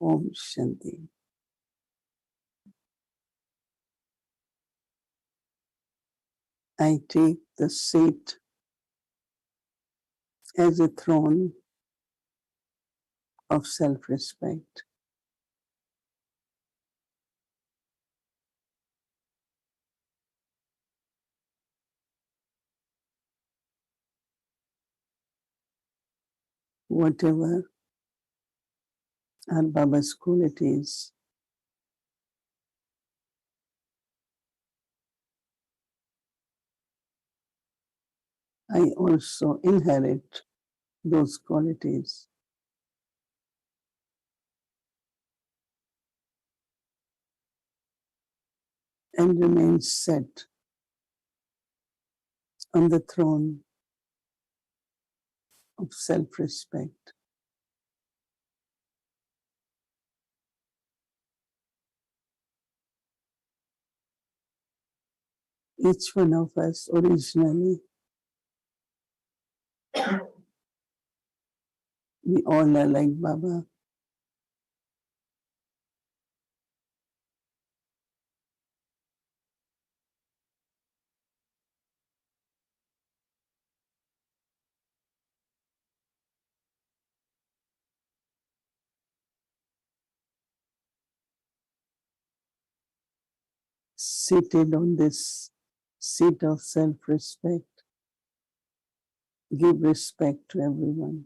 Om Shanti. I take the seat as a throne of self-respect. Whatever are Baba's qualities, I also inherit those qualities. And remain set on the throne of self-respect. Each one of us originally, we all are like Baba. Seated on this seat of self-respect, give respect to everyone.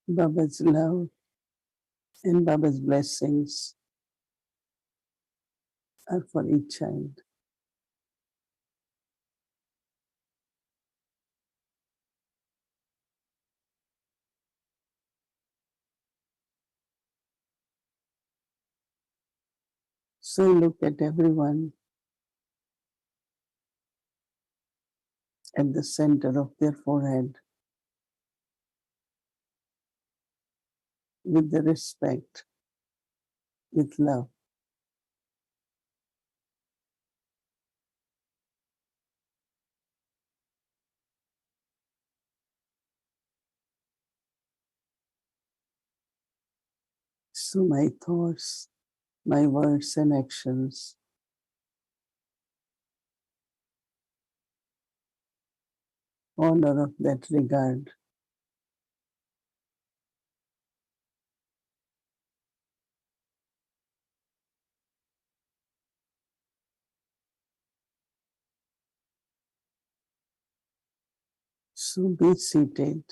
Baba's love and Baba's blessings are for each child. So look at everyone at the center of their forehead with the respect, with love. So my thoughts, my words and actions all are of that regard. So be seated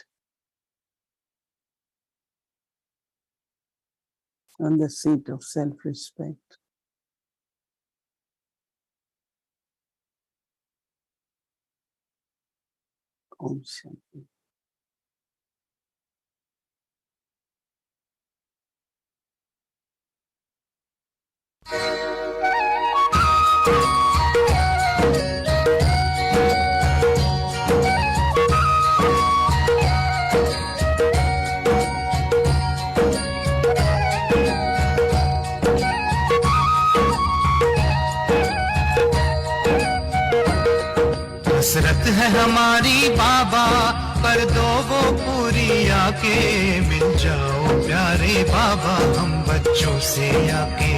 on the seat of self-respect. Om Shanti. हसरत है हमारी बाबा कर दो वो पूरी आके मिल जाओ प्यारे बाबा हम बच्चों से आके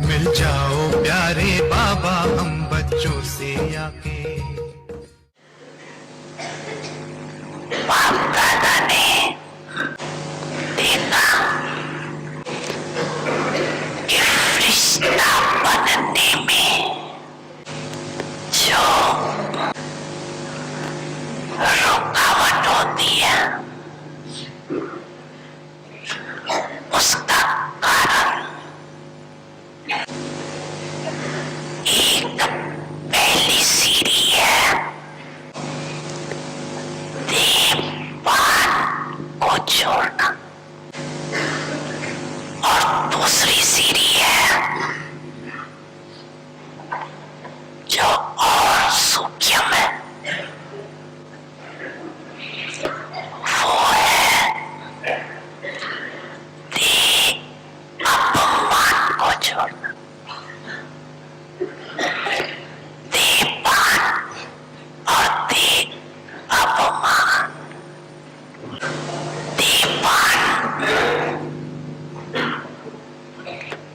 मिल जाओ प्यारे बाबा हम बच्चों से आके बाप दादा ने देखा कि फरिश्ता बनने में जो रुकावट होती है उसका कारण एक पहली सीढ़ी है देहपान को छोड़ना और दूसरी सीढ़ी है दीवान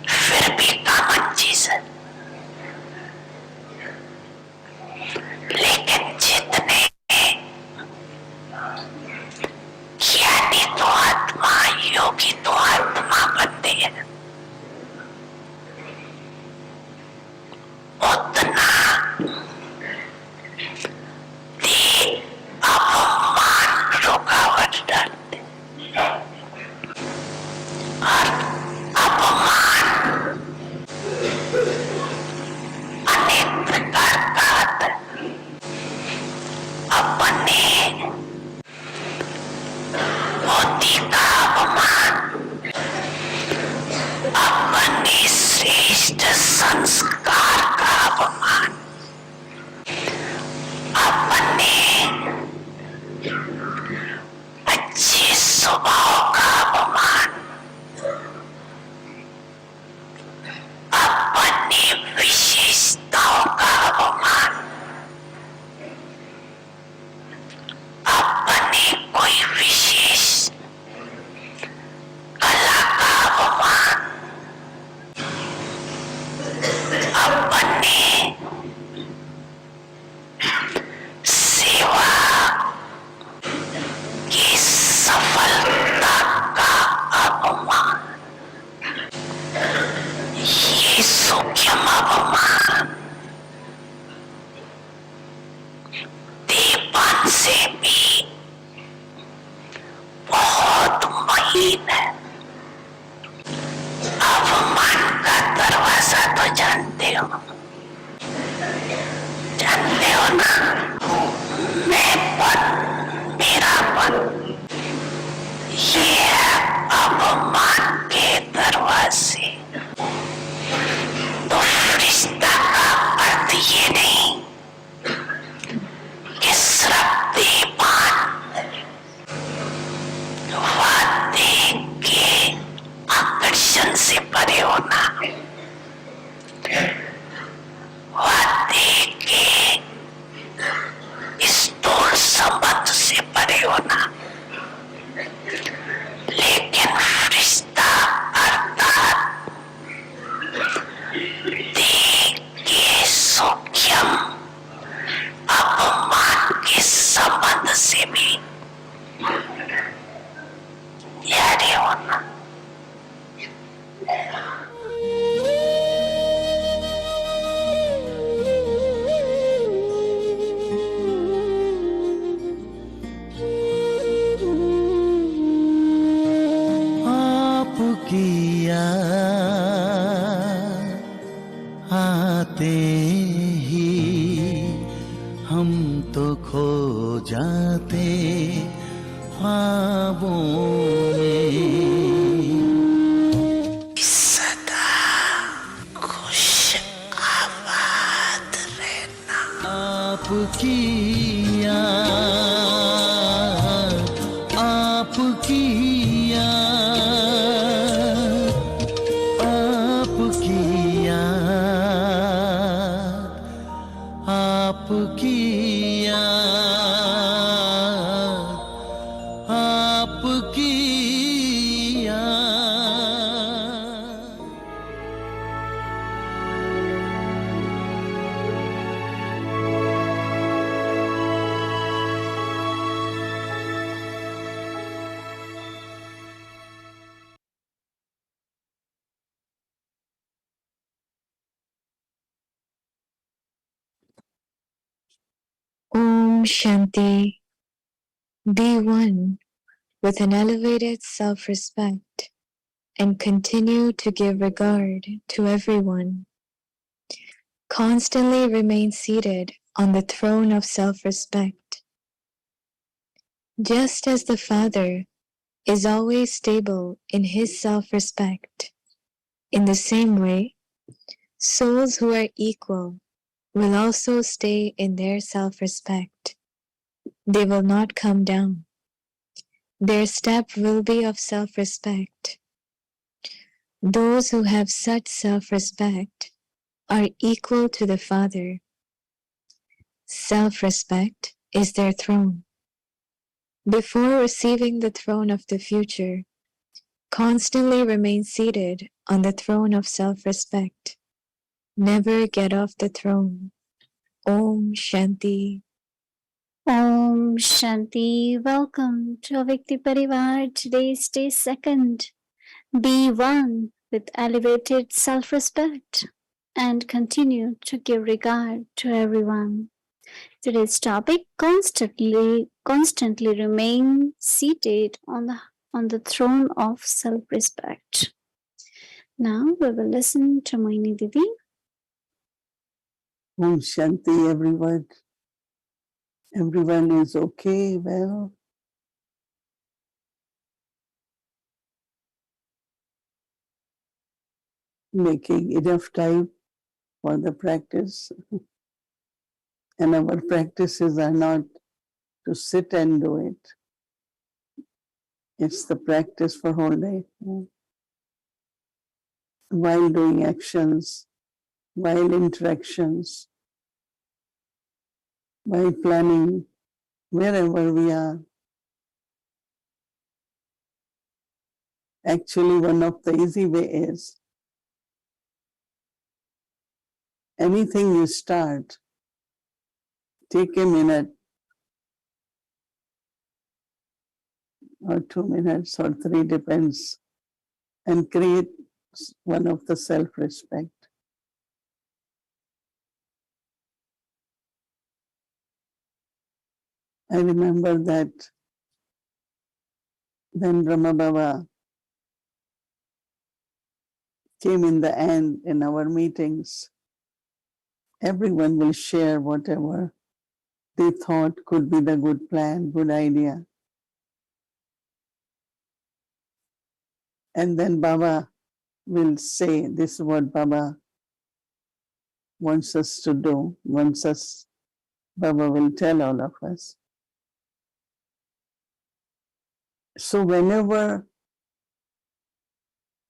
फिर भी कॉमन चीज है, लेकिन जितने ज्ञानी तो आत्मा, योगी तो आत्मा बनते हैं, उतना अपमान रुकावट डालते और अपमान अनेक प्रकार का आता है। अपने बुद्धि का अपमान, अपने श्रेष्ठ संस्कार का अपमान, अपने अच्छे स्वभाव का अपमान, अपनी विशेषताओं का अपमान, अपने कोई विशेष कला का अपमान, अपने सेवा की सफलता का अपमान, ये सूक्ष्म अपमान दीपन से भी बहुत महीन है। अपमान का दरवाजा तो जानते हो ना, मैंपन, मेरापन, ये है अपमान के दरवाजे। तो फरिश्ता का अर्थ ये नहीं कि सिर्फ दीवान वादे के आकर्षण से परे होना, वादे के स्थूल संबंध से परे होना, लेकिन फरिश्ता अर्थात देह के सूक्ष्म अपमान के संबंध से भी यारी होना। आपकी याद आते ही हम तो खो जाते ख्वाबों में। सदा खुश आबाद रहना। आपकी याद, आपकी याद, आपकी याद, आपकी याद, आपकी याद। Om Shanti. Be one with an elevated self-respect and continue to give regard to everyone. Constantly remain seated on the throne of self-respect. Just as the Father is always stable in his self-respect, in the same way, souls who are equal will also stay in their self-respect. They will not come down. Their step will be of self-respect. Those who have such self-respect are equal to the Father. Self-respect is their throne. before receiving the throne of the future, constantly remain seated on the throne of self-respect. Never get off the throne. Om Shanti. Om Shanti. Welcome to Avikti Parivar. Today's day second. Be one with elevated self-respect and continue to give regard to everyone. Today's topic: constantly remain seated on the throne of self-respect. Now we will listen to Mohini Didi. Om Shanti, everyone. Everyone is okay, well. Making enough time for the practice. And our practices are not to sit and do it. It's the practice for whole day. While doing actions, while interactions, while planning, wherever we are. Actually, one of the easy way is anything you start, take a minute or 2 minutes or 3, depends, and create one of the self-respect. I remember that when Brahma Baba came in the end in our meetings, everyone will share whatever they thought could be the good plan, good idea. And then Baba will say, this is what Baba wants us to do, Baba will tell all of us. So whenever,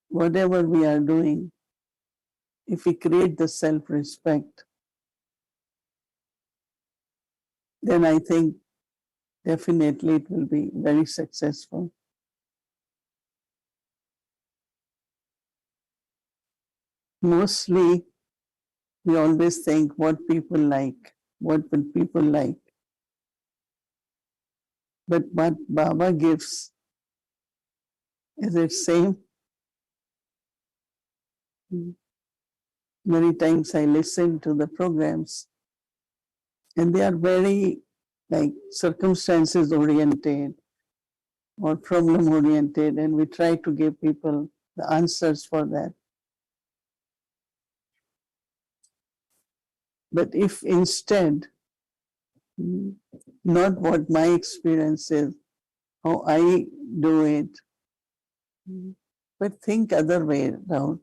whatever we are doing, if we create the self-respect, then I think definitely it will be very successful. Mostly, we always think what people like, what will people like. But what Baba gives, is it same? Many times I listen to the programs and they are very like circumstances oriented or problem oriented, and we try to give people the answers for that. But if instead, not what my experience is, how I do it, but think other way around.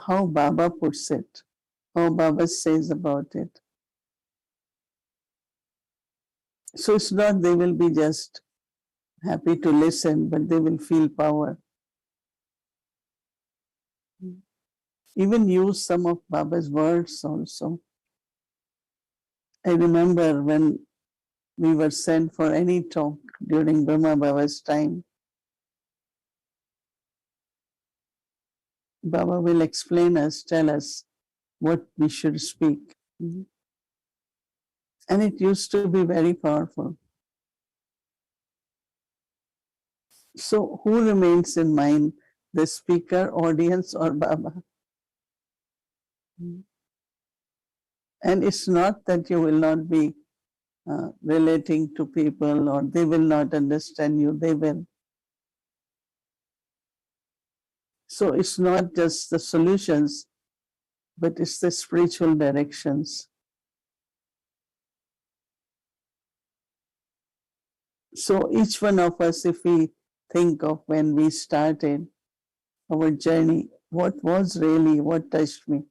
How Baba puts it, how Baba says about it. So it's not they will be just happy to listen, but they will feel power. Even use some of Baba's words also. I remember when we were sent for any talk during Brahma Baba's time, Baba will explain us, tell us what we should speak. And it used to be very powerful. So who remains in mind, the speaker, audience, or Baba? And it's not that you will not be relating to people or they will not understand you, they will. So it's not just the solutions, but it's the spiritual directions. So each one of us, if we think of when we started our journey, what was really, what touched me?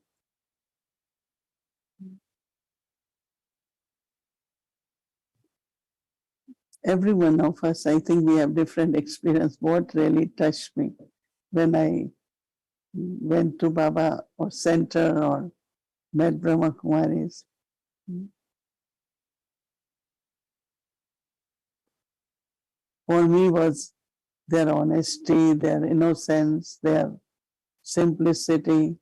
Every one of us, I think we have different experience. What really touched me when I went to Baba or center or met Brahma Kumaris. for me was their honesty, their innocence, their simplicity,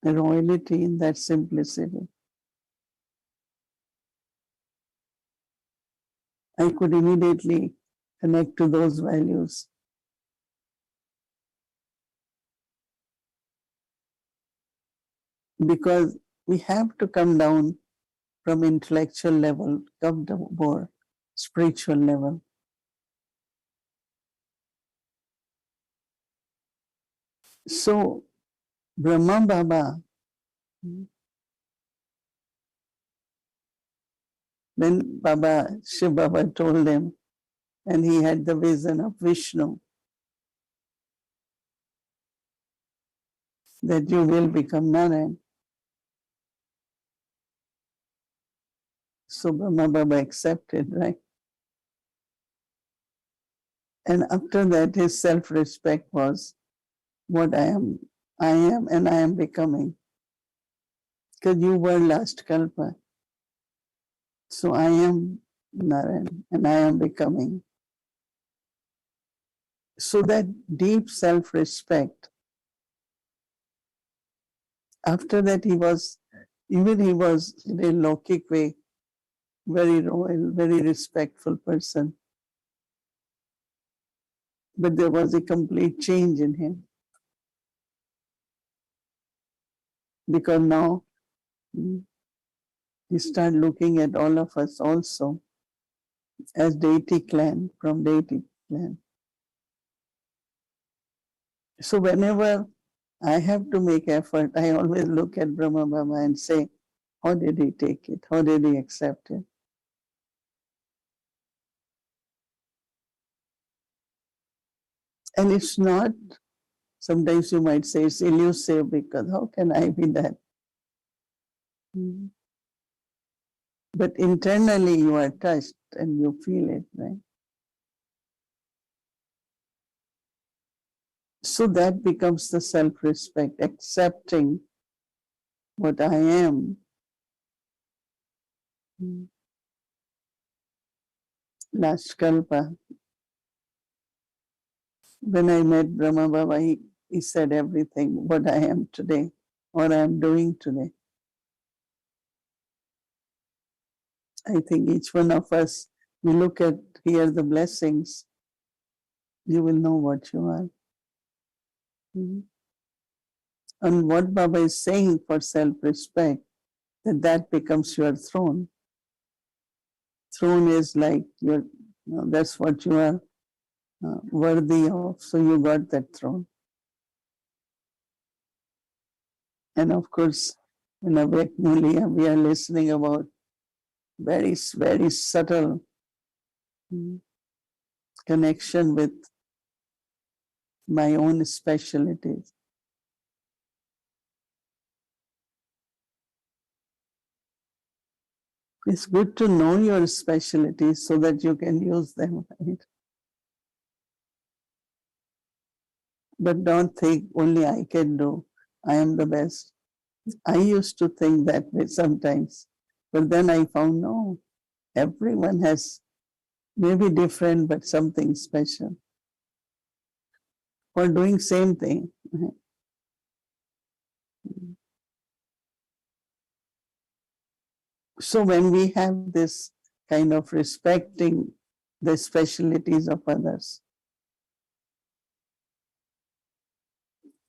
the royalty in that simplicity. I could immediately connect to those values. Because we have to come down from intellectual level, come to more spiritual level. So Brahma Baba, when Shiv Baba told him, and he had the vision of Vishnu, that you will become Narayan. So Brahma Baba accepted, right? And after that, his self-respect was what I am, and I am becoming. Because you were last Kalpa. So I am Narayan, and I am becoming. So that deep self-respect, after that he was in a Lokik way, very royal, very respectful person. But there was a complete change in him. Because now he started looking at all of us also as deity clan, from deity clan. So whenever I have to make effort, I always look at Brahma Baba and say, how did he take it? How did he accept it? And it's not, sometimes you might say it's elusive because how can I be that? But internally you are touched and you feel it, right? So that becomes the self-respect, accepting what I am. Last Kalpa, when I met Brahma Baba, he said everything, what I am today, what I am doing today. I think each one of us, we look at here the blessings, you will know what you are. And what Baba is saying for self-respect, that becomes your throne. Throne is like that's what you are worthy of. So you got that throne. And of course, in Aviakt Mulia, we are listening about very, very subtle connection with my own specialties. It's good to know your specialties so that you can use them, right? But don't think only I can do. I am the best. I used to think that way sometimes. But then I found no, everyone has maybe different, but something special for doing same thing. So when we have this kind of respecting the specialties of others,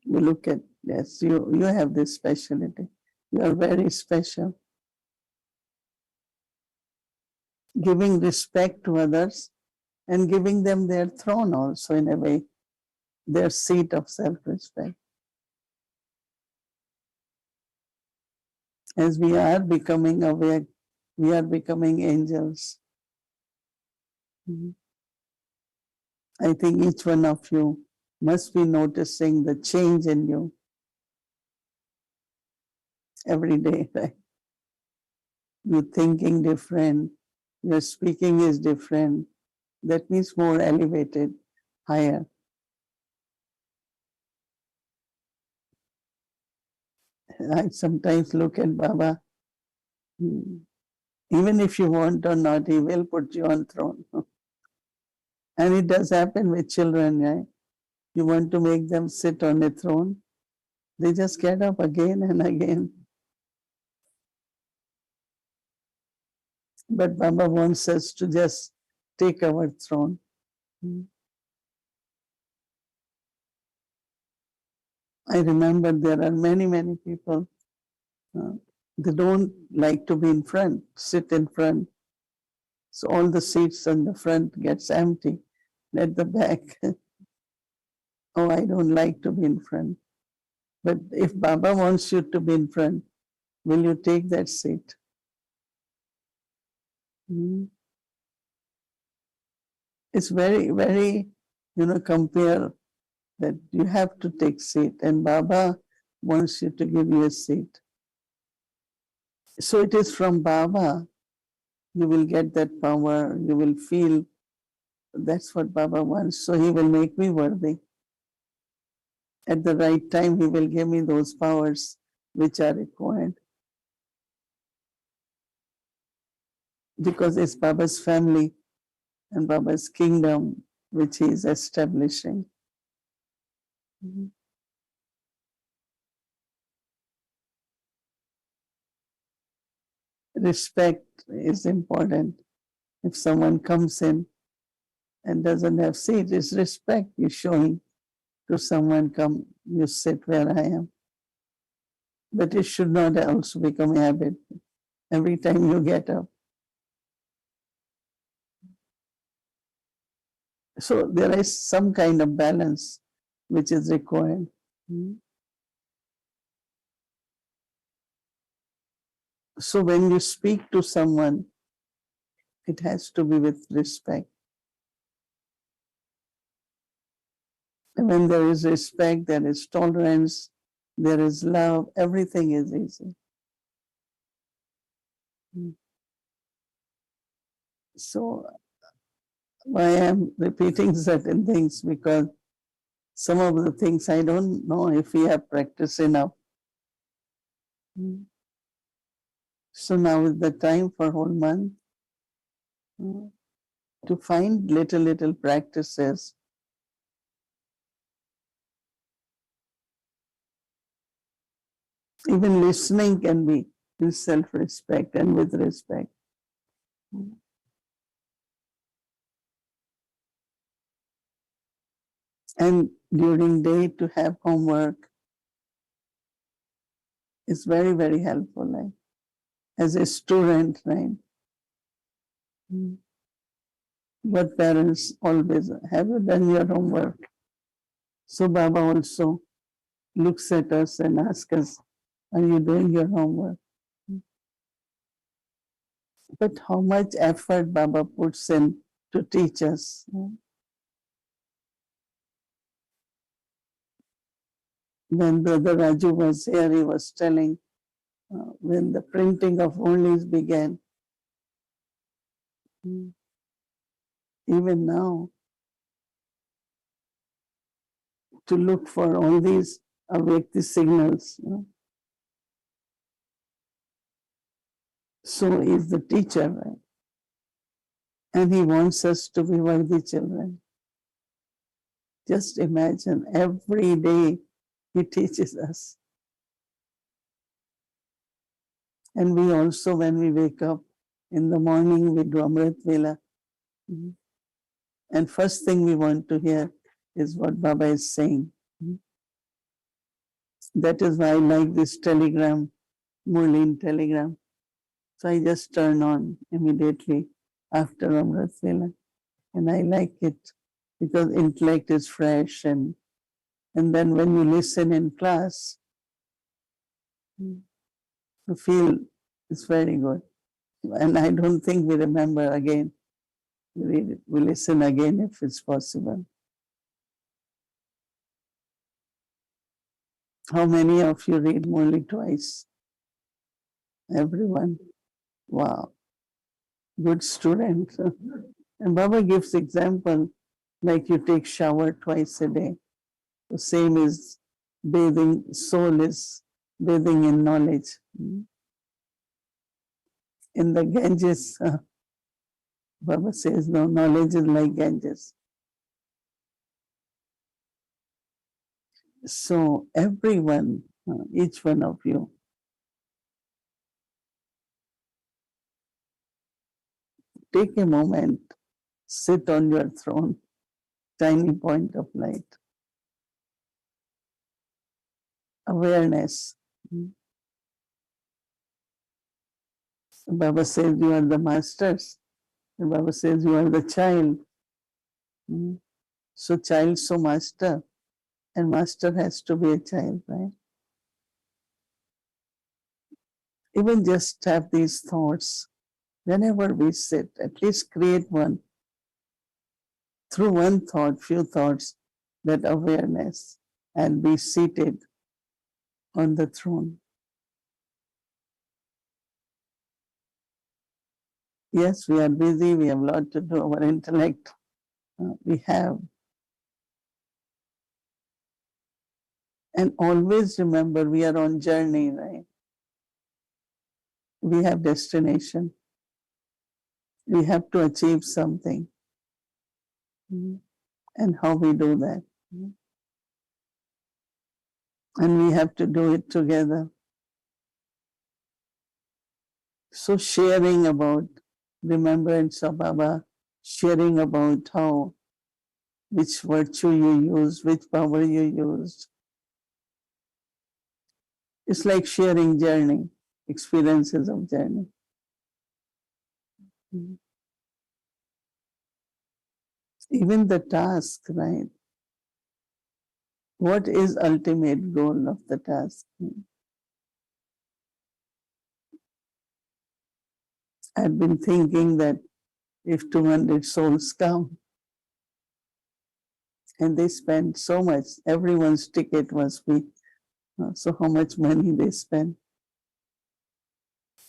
we look at, yes, you have this specialty. You are very special. Giving respect to others and giving them their throne also in a way, their seat of self-respect. As we are becoming aware, we are becoming angels. I think each one of you must be noticing the change in you every day, right? You're thinking different, your speaking is different. That means more elevated, higher. I sometimes look at Baba, even if you want or not, he will put you on throne. And it does happen with children, right? You want to make them sit on a throne, they just get up again and again. But Baba wants us to just take our throne. I remember there are many, many people, they don't like to be in front, sit in front. So all the seats on the front gets empty. At the back, oh, I don't like to be in front. But if Baba wants you to be in front, will you take that seat? It's very, very, compare that you have to take seat and Baba wants you to give you a seat. So it is from Baba you will get that power, you will feel that's what Baba wants. So he will make me worthy. At the right time, he will give me those powers which are required. Because it's Baba's family and Baba's kingdom which he is establishing. Respect is important. If someone comes in and doesn't have seat, it's respect you're showing to someone, come, you sit where I am. But it should not also become a habit every time you get up. So there is some kind of balance which is required. So when you speak to someone, it has to be with respect. And when there is respect, there is tolerance, there is love, everything is easy. So why I'm repeating certain things, because some of the things I don't know if we have practiced enough. So now is the time for whole month to find little practices. Even listening can be in self-respect and with respect. And during day to have homework is very, very helpful. Like, as a student, right? What parents always, have you done your homework? So Baba also looks at us and asks us, are you doing your homework? But how much effort Baba puts in to teach us. When Brother Raju was here, he was telling when the printing of onlys began, even now, to look for all these aviakt signals. So is the teacher, right? And he wants us to be worthy children. Just imagine, every day he teaches us. And we also, when we wake up in the morning, we do Amrit Vela. And first thing we want to hear is what Baba is saying. That is why I like this telegram, Murlin telegram. So I just turn on immediately after Amrit Vela. And I like it because intellect is fresh, and then when you listen in class, you feel it's very good. And I don't think we remember again. We listen again if it's possible. How many of you read Murli twice? Everyone. Wow. Good student. And Baba gives example, like you take shower twice a day. The same is bathing, soul is bathing in knowledge. In the Ganges, Baba says, no, knowledge is like Ganges. So everyone, each one of you, take a moment, sit on your throne, tiny point of light, awareness. Baba says you are the masters. Baba says you are the child. So child, so master. And master has to be a child, right? Even just have these thoughts. Whenever we sit, at least create one. Through one thought, few thoughts, that awareness, and be seated on the throne. Yes, we are busy, we have a lot to do, our intellect, we have. And always remember, we are on journey, right? We have destination. We have to achieve something. And how we do that. And we have to do it together. So sharing about remembrance of Baba, sharing about how, which virtue you use, which power you used. It's like sharing journey, experiences of journey. Even the task, right? What is ultimate goal of the task? I've been thinking that if 200 souls come and they spend so much, everyone's ticket must be, so how much money they spend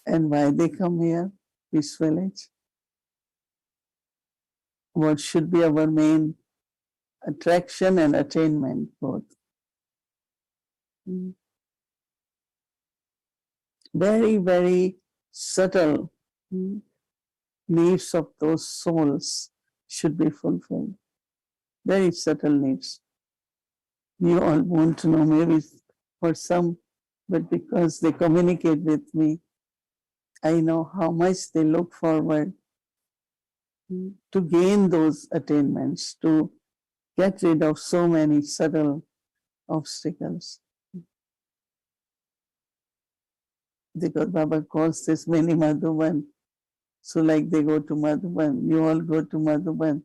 and why they come here, Peace Village. What should be our main attraction and attainment both. Very, very subtle needs of those souls should be fulfilled. Very subtle needs. You all won't know, maybe for some, but because they communicate with me, I know how much they look forward to gain those attainments, to get rid of so many subtle obstacles. Because Baba calls this many Madhuban. So like they go to Madhuban, you all go to Madhuban.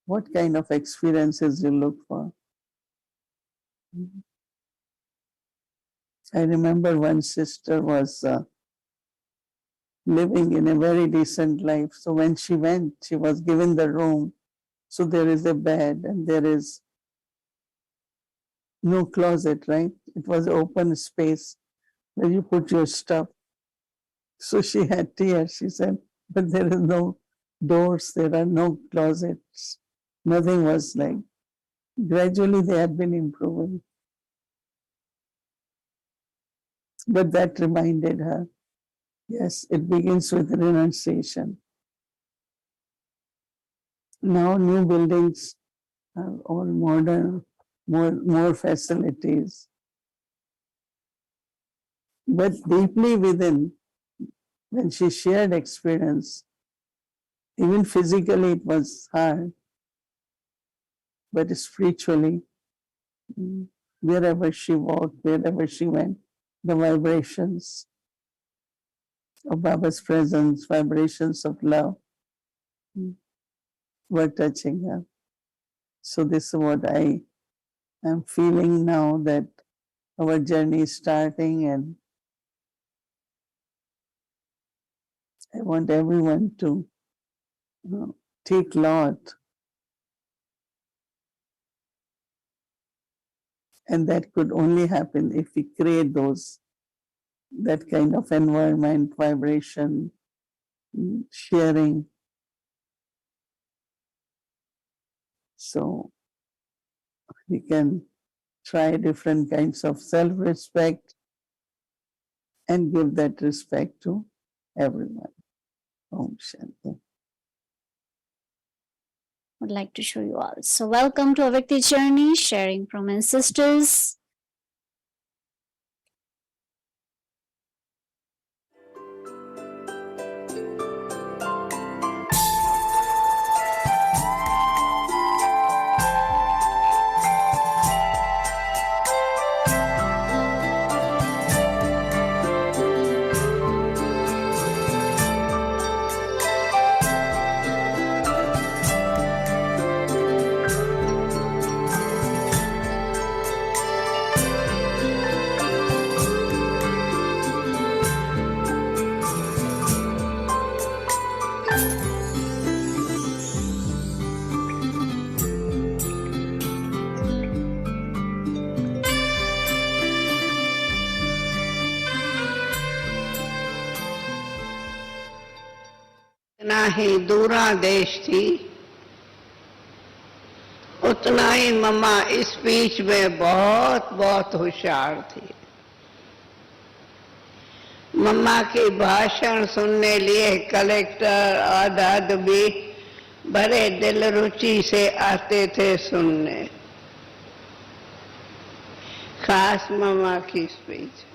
What kind of experiences you look for? I remember one sister was living in a very decent life. So when she went, she was given the room. So there is a bed and there is no closet, right? It was open space where you put your stuff. So she had tears. She said, but there is no doors, there are no closets. Nothing was like. Gradually they had been improving. But that reminded her, yes, it begins with renunciation. Now new buildings are all modern, more facilities. But deeply within, when she shared experience, even physically it was hard, but spiritually, wherever she walked, wherever she went, the vibrations of Baba's presence, vibrations of love were touching her. So this is what I am feeling now, that our journey is starting, and I want everyone to take lot. And that could only happen if we create that kind of environment, vibration, sharing. So we can try different kinds of self-respect and give that respect to everyone. Om Shanti. Would like to show you all. So welcome to Aviakt Journey, sharing from ancestors. ही दूरा देश थी, उतना ही मम्मा speech में बहुत बहुत होशियार थी। मम्मा की भाषण सुनने लिए कलेक्टर आदि भी बड़े दिल रुचि से आते थे सुनने, खास मम्मा की स्पीच।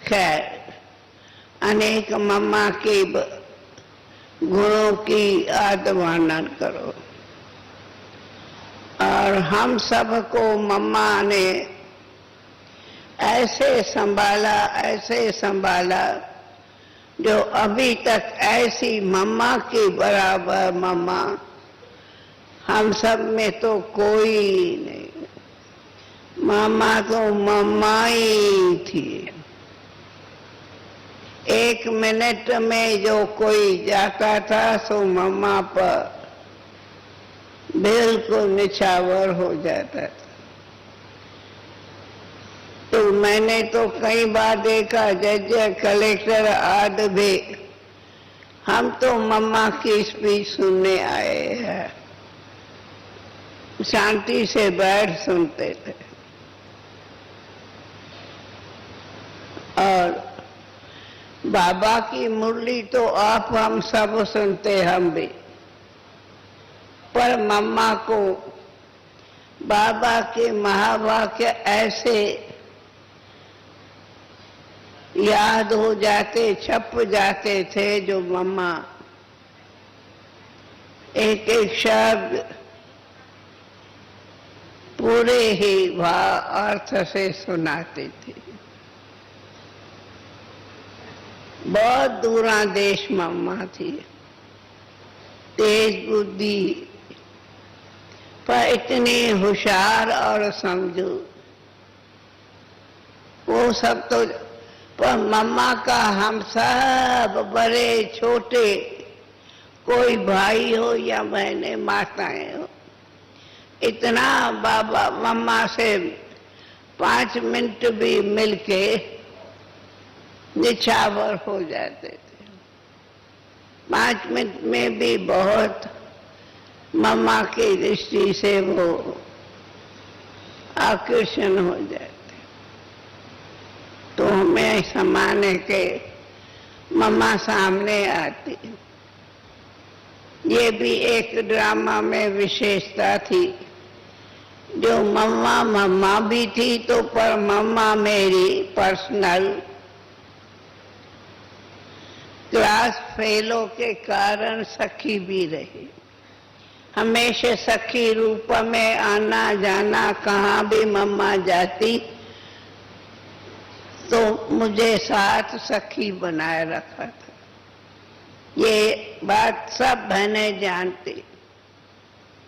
खैर, अनेक मम्मा की गुणों की आदवर्णन करो। और हम सबको मम्मा ने ऐसे संभाला जो अभी तक ऐसी मम्मा की बराबर मम्मा हम सब में तो कोई नहीं। मम्मा तो मम्मा ही थी। एक मिनट में जो कोई जाता था सो मम्मा पर बिल्कुल निछावर हो जाता था। तो मैंने तो कई बार देखा, जज कलेक्टर आदि भी, हम तो मम्मा की स्पीच सुनने आए हैं, शांति से बैठ सुनते थे। और बाबा की मुरली तो आप हम सब सुनते, हम भी, पर मम्मा को बाबा के महावाक्य ऐसे याद हो जाते, छप जाते थे, जो मम्मा एक एक शब्द पूरे ही भाव अर्थ से सुनाते थे। बहुत दूरा देश मम्मा थी, तेज बुद्धि, पर इतनी होशियार और समझू। वो सब तो, पर मम्मा का हम सब बड़े छोटे, कोई भाई हो या बहनें माताएं हो, इतना बाबा मम्मा से 5 मिनट भी मिलके निछावर हो जाते थे। 5 मिनट में भी बहुत मम्मा की दृष्टि से वो आकर्षण हो जाते। तो हमें समाने के मम्मा सामने आती। ये भी एक ड्रामा में विशेषता थी, जो मम्मा मम्मा भी थी, तो पर मम्मा मेरी पर्सनल क्लास फेलो के कारण सखी भी रही। हमेशा सखी रूप में आना जाना, कहाँ भी मम्मा जाती तो मुझे साथ सखी बनाए रखा था। ये बात सब बहनें जानती।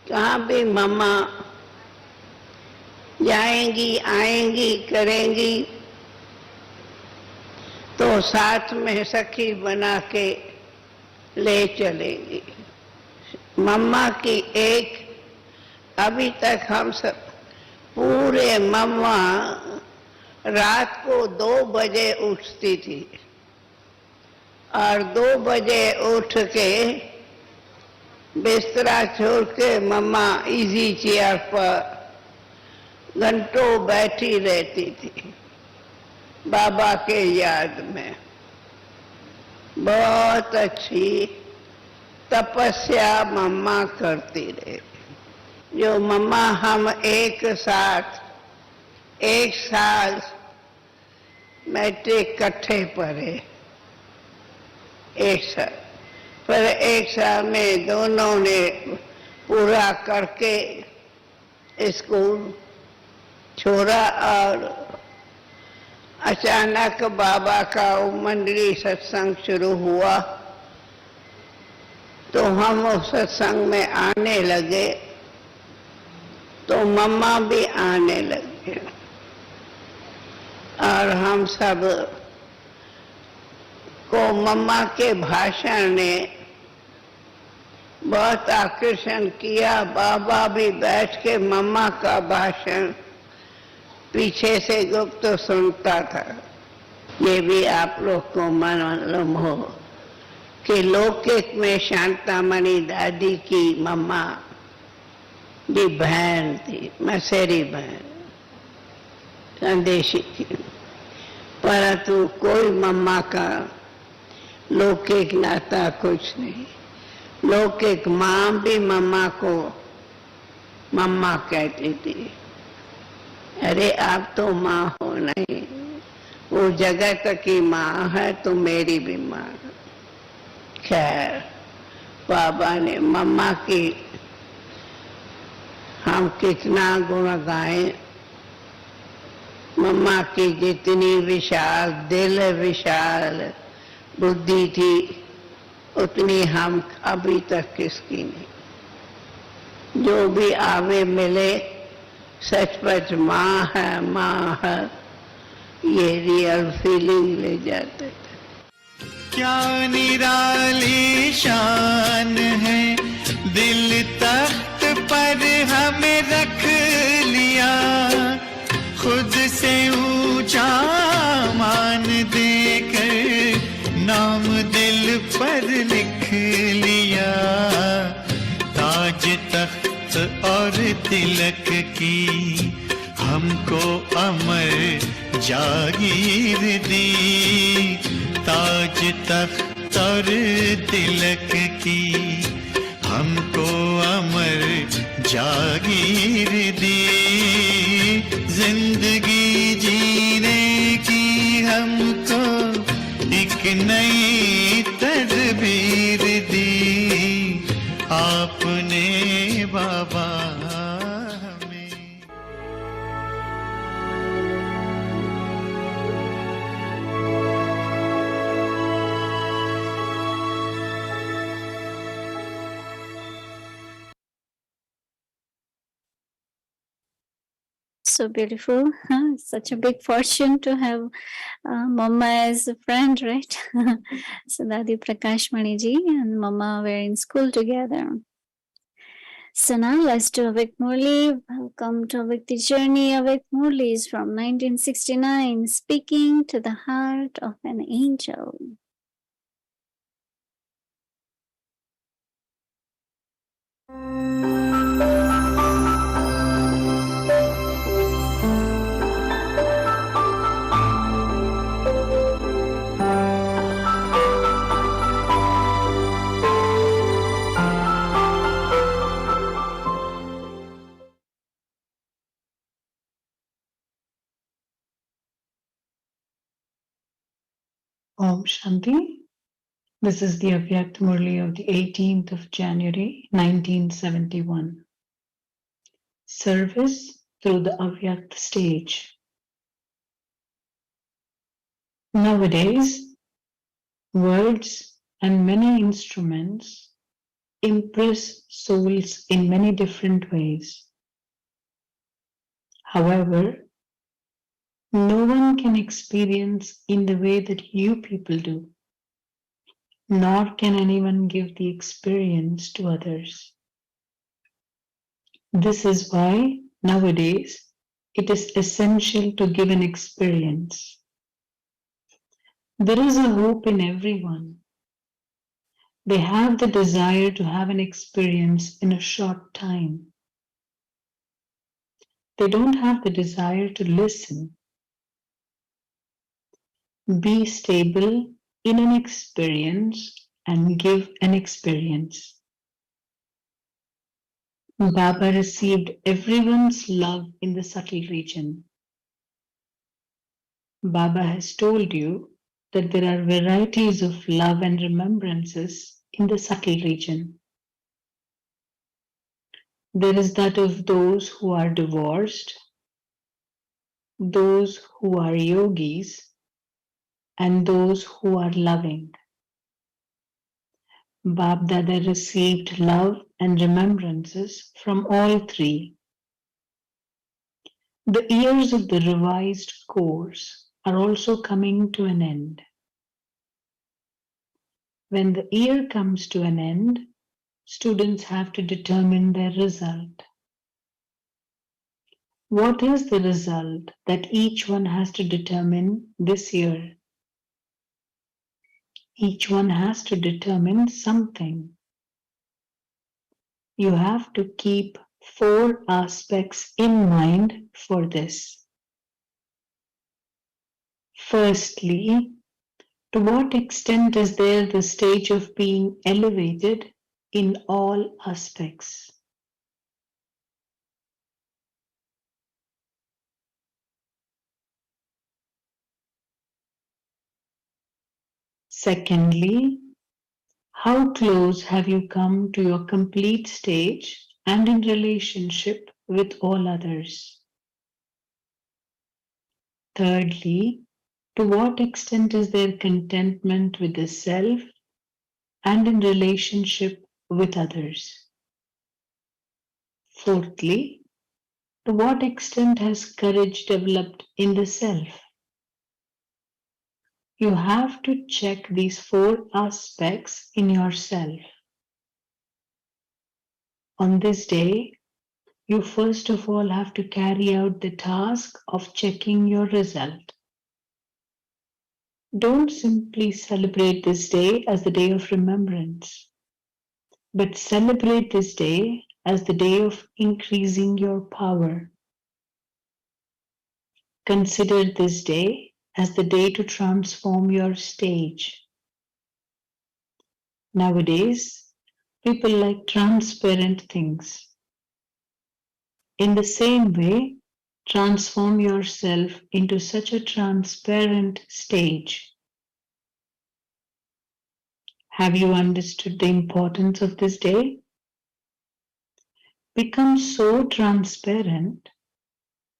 कहाँ भी मम्मा जाएंगी आएंगी करेंगी तो साथ में सखी बना के ले चलेगी। मम्मा की एक, अभी तक हम सब पूरे मम्मा रात को 2 बजे उठती थी, और 2 बजे उठ के बिस्तरा छोड़ के मम्मा इजी चेयर पर घंटों बैठी रहती थी बाबा के याद में। बहुत अच्छी तपस्या मम्मा करती रहे। जो मम्मा हम एक साथ 1 साल मैट्रिक इकट्ठे पढ़े, 1 साल, पर 1 साल में दोनों ने पूरा करके स्कूल छोड़ा। और अचानक बाबा का मंडली सत्संग शुरू हुआ, तो हम उस सत्संग में आने लगे, तो मम्मा भी आने लगे। और हम सब को मम्मा के भाषण ने बहुत आकर्षण किया। बाबा भी बैठ के मम्मा का भाषण पीछे से गुप्त सुनता था। ये भी आप लोग को मालूम हो कि लौकिक में शांतामणि दादी की मम्मा भी बहन थी, मसेरी बहन, संदेशी थी, परंतु कोई मम्मा का लौकिक नाता कुछ नहीं। लौकिक माँ भी मम्मा को मम्मा कहती थी, अरे आप तो माँ हो नहीं, वो जगत की माँ है तो मेरी भी माँ। खैर, बाबा ने मम्मा की हम कितना गुण गाएं, मम्मा की जितनी विशाल दिल, विशाल बुद्धि थी, उतनी हम अभी तक किसकी नहीं। जो भी आवे मिले सचपच माँ है, ये रियल फीलिंग ले जाते थे। क्या निराली शान है, दिल तख्त पर हमें रख लिया, खुद से ऊंचा मान देकर नाम दिल पर लिख लिया। ताज तख्त और तिलक की हमको अमर जागीर दी, ताज तख्त और तिलक की हमको अमर जागीर दी, जिंदगी जीने की हमको एक नई तदबीर दी, आपने बाबा हमें। So beautiful. Huh? Such a big fortune to have Mama as a friend, right? So Dadi Prakash Mani ji and Mama were in school together. So now let's do Aviakt Murli. Welcome to Aviakt the Journey. Aviakt Murli is from 1969, speaking to the heart of an angel. Om Shanti. This is the aviakt Murli of the 18th of January 1971. Service through the aviakt stage. Nowadays, words and many instruments impress souls in many different ways. However, no one can experience in the way that you people do, nor can anyone give the experience to others. This is why nowadays it is essential to give an experience. There is a hope in everyone. They have the desire to have an experience in a short time. They don't have the desire to listen. Be stable in an experience and give an experience. Baba received everyone's love in the subtle region. Baba has told you that there are varieties of love and remembrances in the subtle region. There is that of those who are divorced, those who are yogis, and those who are loving. Bab Dada received love and remembrances from all three. The years of the revised course are also coming to an end. When the year comes to an end, students have to determine their result. What is the result that each one has to determine this year? Each one has to determine something. You have to keep 4 aspects in mind for this. Firstly, to what extent is there the stage of being elevated in all aspects? Secondly, how close have you come to your complete stage and in relationship with all others? Thirdly, to what extent is there contentment with the self and in relationship with others? Fourthly, to what extent has courage developed in the self? You have to check these 4 aspects in yourself. On this day, you first of all have to carry out the task of checking your result. Don't simply celebrate this day as the day of remembrance, but celebrate this day as the day of increasing your power. Consider this day as the day to transform your stage. Nowadays, people like transparent things. In the same way, transform yourself into such a transparent stage. Have you understood the importance of this day? Become so transparent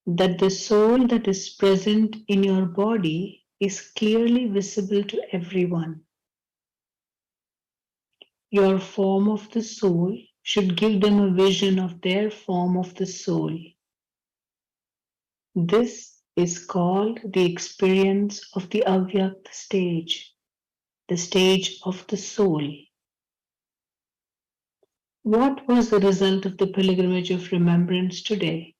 that the soul that is present in your body is clearly visible to everyone. Your form of the soul should give them a vision of their form of the soul. This is called the experience of the aviakt stage, the stage of the soul. What was the result of the pilgrimage of remembrance today?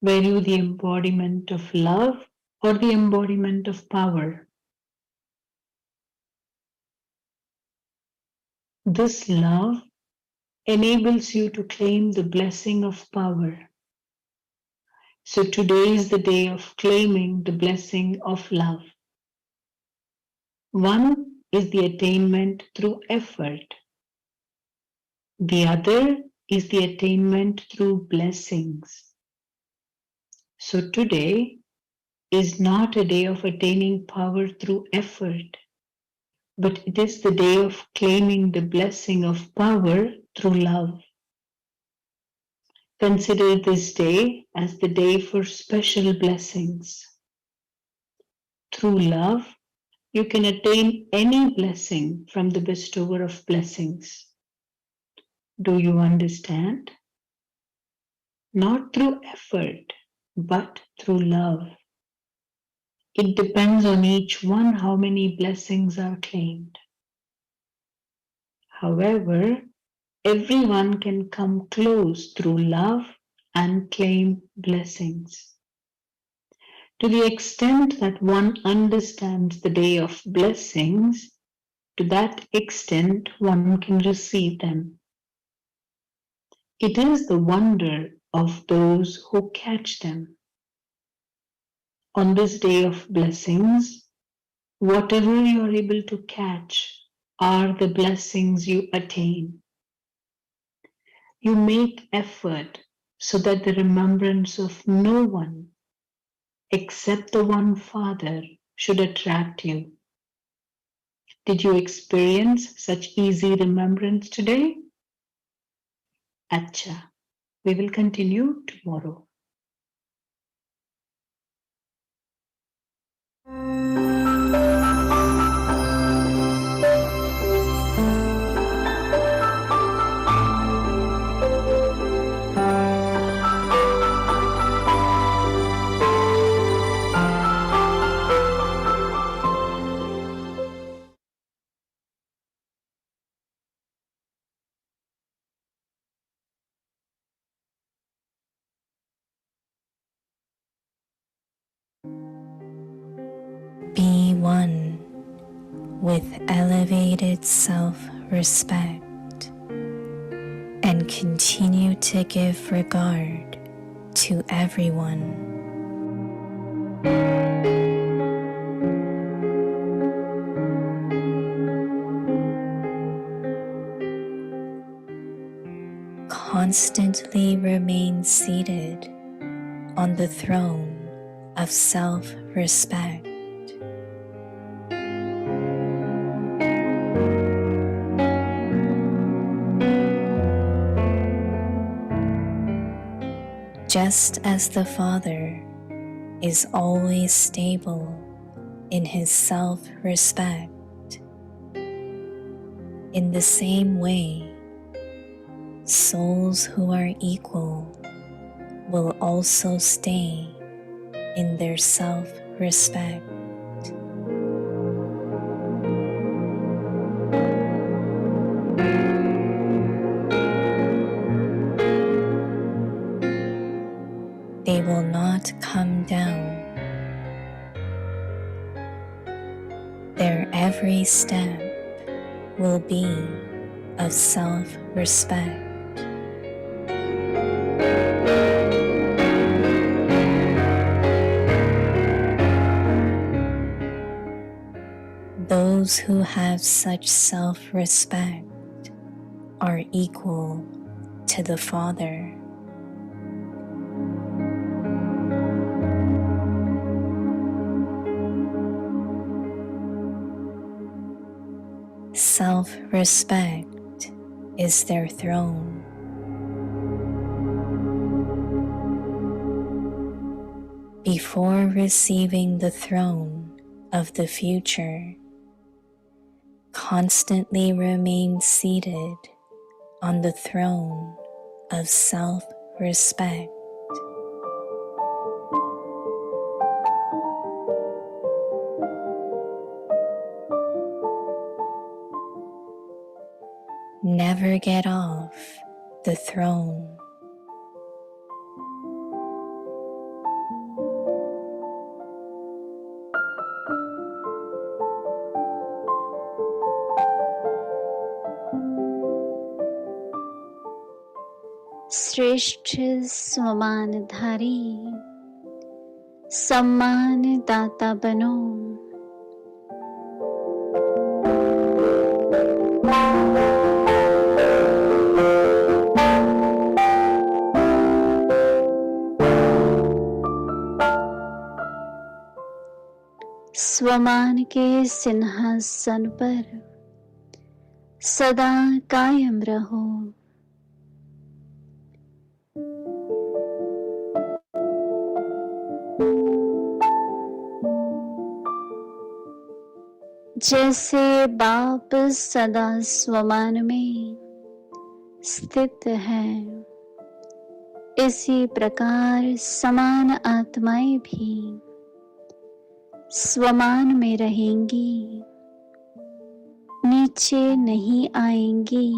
Were you the embodiment of love or the embodiment of power? This love enables you to claim the blessing of power. So today is the day of claiming the blessing of love. One is the attainment through effort. The other is the attainment through blessings. So today is not a day of attaining power through effort, but it is the day of claiming the blessing of power through love. Consider this day as the day for special blessings. Through love, you can attain any blessing from the bestower of blessings. Do you understand? Not through effort, but through love. It depends on each one how many blessings are claimed. However, everyone can come close through love and claim blessings. To the extent that one understands the day of blessings, to that extent one can receive them. It is the wonder of those who catch them. On this day of blessings, whatever you are able to catch are the blessings you attain. You make effort so that the remembrance of no one except the one Father should attract you. Did you experience such easy remembrance today? Acha. We will continue tomorrow. with elevated self-respect and continue to give regard to everyone. Constantly remain seated on the throne of self-respect. Just as the Father is always stable in his self-respect, in the same way, souls who are equal will also stay in their self-respect. They will not come down. Their every step will be of self-respect. Those who have such self-respect are equal to the Father. Self-respect is their throne. Before receiving the throne of the future, constantly remain seated on the throne of self-respect. Never get off the throne. श्रेष्ठ स्वमानधारी सम्मान दाता बनो। स्वमान के सिंहासन पर सदा कायम रहो। जैसे बाप सदा स्वमान में स्थित है, इसी प्रकार समान आत्माएं भी स्वमान में रहेंगी, नीचे नहीं आएंगी।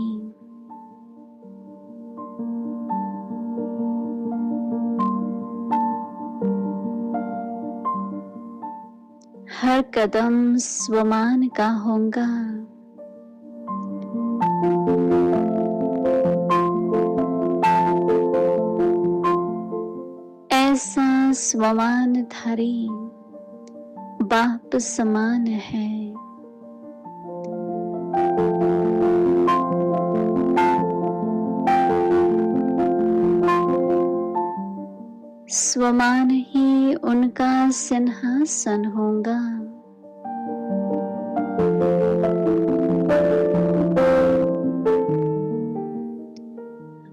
हर कदम स्वमान का होगा। ऐसा स्वमानधारी बाप समान है। स्वमान ही उनका सिंहासन होगा।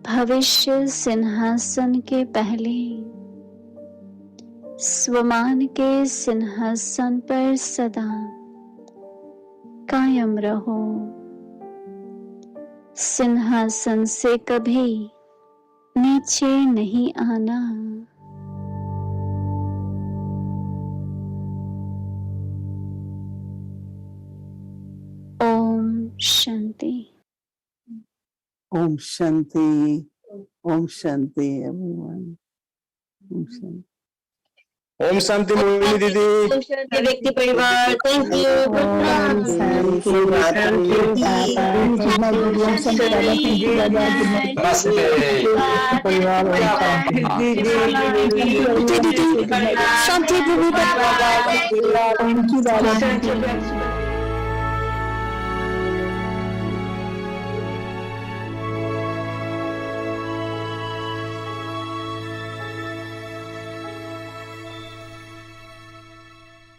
भविष्य सिंहासन के पहले स्वमान के सिंहासन पर सदा कायम रहो। सिंहासन से कभी नीचे नहीं आना। Om Shanti. Om Shanti. Om Shanti, everyone. Om Shanti. Om Shanti Mohini दीदी। व्यक्ति परिवार, थैंक यू, गुड नाइट। नमस्ते। शांति